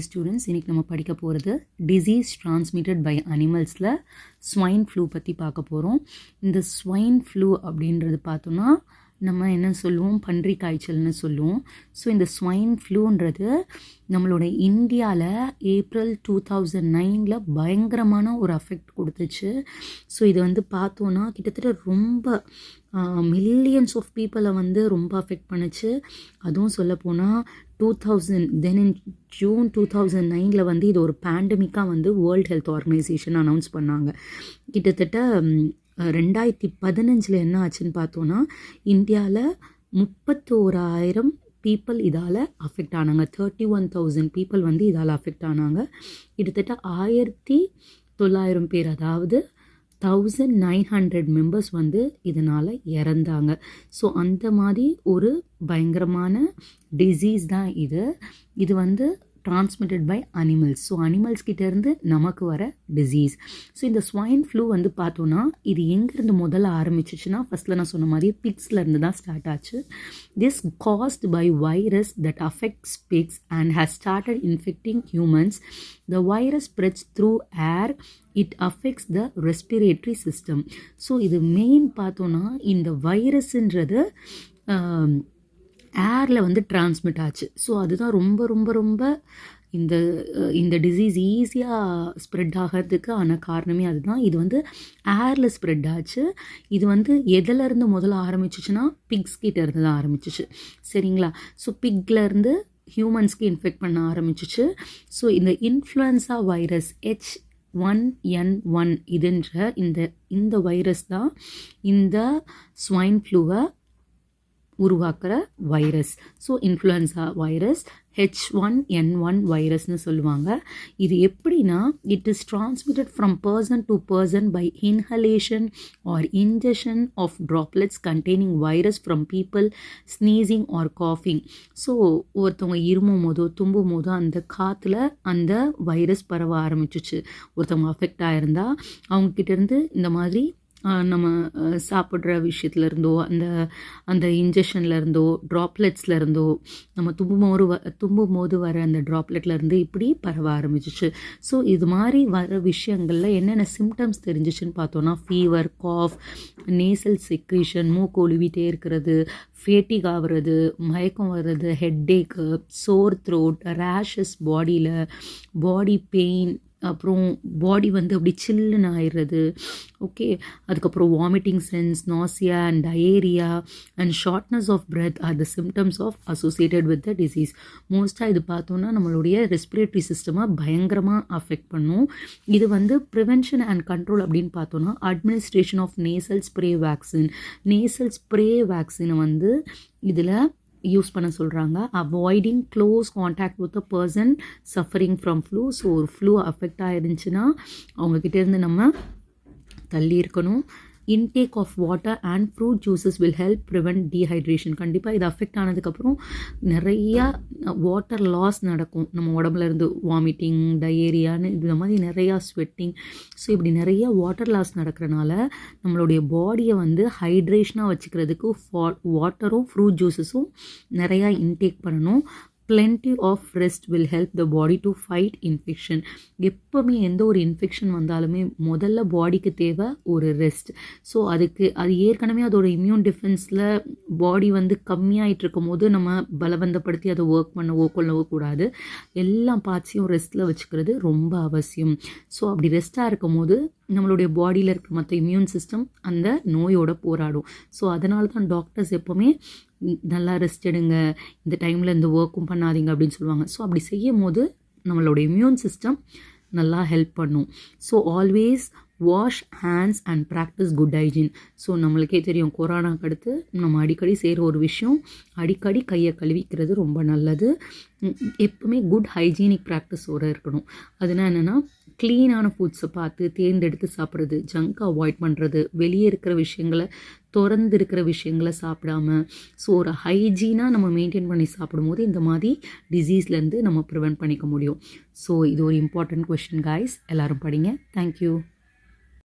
Students. இன்றைக்கி நம்ம படிக்க போகிறது டிசீஸ் டிரான்ஸ்மிட்டட் பை அனிமல்ஸில் ஸ்வைன் ஃப்ளூ பற்றி பார்க்க போகிறோம். இந்த ஸ்வைன் ஃப்ளூ அப்படின்றது பார்த்தோன்னா நம்ம என்ன சொல்லுவோம், பன்றி காய்ச்சல்னு சொல்லுவோம். ஸோ இந்த ஸ்வைன் ஃப்ளூன்றது நம்மளோட இந்தியாவில் ஏப்ரல் 2009 பயங்கரமான ஒரு அஃபெக்ட் கொடுத்துச்சு. ஸோ இது பார்த்தோன்னா கிட்டத்தட்ட ரொம்ப மில்லியன்ஸ் ஆஃப் பீப்புளை ரொம்ப அஃபெக்ட் பண்ணுச்சு. அதுவும் சொல்லப்போனால் 2000 தென் இன் ஜூன் 2009 இது ஒரு பேண்டமிக்காக வேர்ல்ட் ஹெல்த் ஆர்கனைசேஷன் அனௌன்ஸ் பண்ணாங்க. கிட்டத்தட்ட 2015 என்ன ஆச்சுன்னு பார்த்தோன்னா இந்தியாவில் 31,000 பீப்புள் இதால் அஃபெக்ட் ஆனாங்க. 31,000 பீப்புள் இதால் அஃபெக்ட் ஆனாங்க. கிட்டத்தட்ட 1,900 பேர், அதாவது 1,900 மெம்பர்ஸ் இதனால் இறந்தாங்க. ஸோ அந்த மாதிரி ஒரு பயங்கரமான டிசீஸ் தான் இது. இது transmitted by animals. So animals கிட்டேருந்து நமக்கு வர டிசீஸ். ஸோ இந்த ஸ்வைன் ஃப்ளூ பார்த்தோன்னா இது எங்கேருந்து முதல்ல ஆரம்பிச்சிச்சுன்னா, ஃபஸ்ட்டில் நான் சொன்ன மாதிரி பிக்ஸ்லேருந்து தான் ஸ்டார்ட் ஆச்சு. This caused by virus that affects pigs and has started infecting humans. The virus spreads through air. It affects the respiratory system. So இது மெயின் பார்த்தோன்னா இந்த வைரஸ்ன்றது ஏரில் டிரான்ஸ்மிட் ஆச்சு. ஸோ அதுதான் ரொம்ப ரொம்ப ரொம்ப இந்த டிசீஸ் ஈஸியாக ஸ்ப்ரெட் ஆகிறதுக்கு ஆன காரணமே அதுதான். இது ஏரில் ஸ்ப்ரெட் ஆச்சு. இது எதிலேருந்து முதல்ல ஆரம்பிச்சிச்சுன்னா பிக்ஸ் கிட்ட இருந்து தான் ஆரம்பிச்சிச்சு. சரிங்களா? ஸோ பிக்லேருந்து ஹியூமன்ஸ்க்கு இன்ஃபெக்ட் பண்ண ஆரம்பிச்சிச்சு. ஸோ இந்த இன்ஃப்ளூயன்ஸா வைரஸ் H1N1 இதுன்ற இந்த வைரஸ் தான் இந்த ஸ்வைன் ஃப்ளூவை உருவாக்குற virus. So influenza virus H1N1 வைரஸ்னு சொல்லுவாங்க. இது எப்படின்னா, it is transmitted from person to person by inhalation or injection of droplets containing virus from people sneezing or காஃபிங். ஸோ ஒருத்தவங்க இருமும் போதோ தும்பும் போதோ அந்த காற்றுல அந்த வைரஸ் பரவ ஆரம்பிச்சிச்சு. ஒருத்தவங்க அஃபெக்ட் ஆகிருந்தா அவங்கக்கிட்டேருந்து இந்த மாதிரி நம்ம சாப்பிட்ற விஷயத்துலேருந்தோ அந்த இன்ஜெக்ஷன்லேருந்தோ ட்ராப்லெட்ஸ்லேருந்தோ நம்ம தும்பும் போது வர அந்த ட்ராப்லெட்லேருந்து இப்படி பரவ ஆரம்பிச்சிச்சு. ஸோ இது மாதிரி வர விஷயங்களில் என்னென்ன சிம்டம்ஸ் தெரிஞ்சிச்சுன்னு பார்த்தோன்னா, ஃபீவர், காஃப், நேசல் செக்ரீஷன், மூக்கு ஒழுவிட்டே இருக்கிறது, ஃபேட்டிக் ஆகிறது, மயக்கம் வர்றது, ஹெட்டேக்கு, சோர் த்ரோட், ரேஷஸ் பாடியில், பாடி பெயின், அப்புறம் பாடி அப்படி சில்லுன்னு ஆயிடுறது. ஓகே, அதுக்கப்புறம் vomiting sense, nausea and diarrhoea and shortness of breath are the symptoms of associated with the disease. மோஸ்ட்டாக இது பார்த்தோன்னா நம்மளுடைய ரெஸ்பிரேட்டரி சிஸ்டமாக பயங்கரமாக அஃபெக்ட் பண்ணும். இது ப்ரிவென்ஷன் அண்ட் கண்ட்ரோல் அப்படின்னு பார்த்தோன்னா, administration of nasal spray vaccine. Nasal spray வேக்சினை இதில் யூஸ் பண்ண சொல்கிறாங்க. Avoiding close contact with a person suffering from flu. So ஒரு ஃப்ளூ அஃபெக்ட் ஆகிருந்துச்சுன்னா அவங்கக்கிட்டேருந்து நம்ம தள்ளி இருக்கணும். Intake of water and fruit juices will help prevent dehydration. கண்டிப்பாக இது அஃபெக்ட் ஆனதுக்கப்புறம் நிறையா வாட்டர் லாஸ் நடக்கும் நம்ம உடம்புலேருந்து. வாமிட்டிங், டயேரியான்னு இந்த மாதிரி நிறையா ஸ்வெட்டிங். ஸோ இப்படி நிறையா வாட்டர் லாஸ் நடக்கிறனால நம்மளுடைய பாடியை ஹைட்ரேஷனாக வச்சுக்கிறதுக்கு வாட்டரும் ஃப்ரூட் ஜூஸஸும் நிறையா இன்டேக் பண்ணணும். plenty of rest will help the body to fight infection. எப்போவுமே எந்த ஒரு இன்ஃபெக்ஷன் வந்தாலுமே முதல்ல பாடிக்கு தேவை ஒரு ரெஸ்ட். ஸோ அது ஏற்கனவே அதோட இம்யூன் டிஃபென்ஸில் பாடி கம்மியாகிட்டு இருக்கும் போது நம்ம பலவந்தப்படுத்தி அதை ஒர்க் பண்ணவோ கொள்ளவோ கூடாது. எல்லா பார்ட்ஸையும் ரெஸ்ட்டில் வச்சுக்கிறது ரொம்ப அவசியம். ஸோ அப்படி ரெஸ்ட்டாக இருக்கும் போது நம்மளுடைய பாடியில் இருக்கிற மற்ற இம்யூன் சிஸ்டம் அந்த நோயோட போராடும். ஸோ அதனால தான் டாக்டர்ஸ் எப்போவுமே நல்லா ரெஸ்ட் எடுங்க, இந்த டைமில் இந்த ஒர்க்கும் பண்ணாதீங்க அப்படின்னு சொல்லுவாங்க. ஸோ அப்படி செய்யும் போது நம்மளோட இம்யூன் சிஸ்டம் நல்லா ஹெல்ப் பண்ணும். So always wash hands and practice good hygiene. So நம்மளுக்கே தெரியும், கொரோனாக்கு அடுத்து நம்ம அடிக்கடி செய்கிற ஒரு விஷயம், அடிக்கடி கையை கழுவிக்கிறது ரொம்ப நல்லது. எப்பவுமே குட் ஹைஜீனிக் ப்ராக்டிஸோடு இருக்கணும். அதுனா என்னென்னா, க்ளீனான ஃபுட்ஸை பார்த்து தேர்ந்தெடுத்து சாப்பிட்றது, ஜங்க் அவாய்ட் பண்ணுறது, வெளியே இருக்கிற விஷயங்களை திறந்து இருக்கிற விஷயங்களை சாப்பிடாம. ஸோ ஒரு ஹைஜீனாக நம்ம மெயின்டைன் பண்ணி சாப்பிடும்போது இந்த மாதிரி டிசீஸ்லேருந்து நம்ம ப்ரிவெண்ட் பண்ணிக்க முடியும். ஸோ இது ஒரு இம்பார்ட்டன்ட் கொஷின் கைஸ். எல்லோரும் படிங்க. தேங்க்யூ.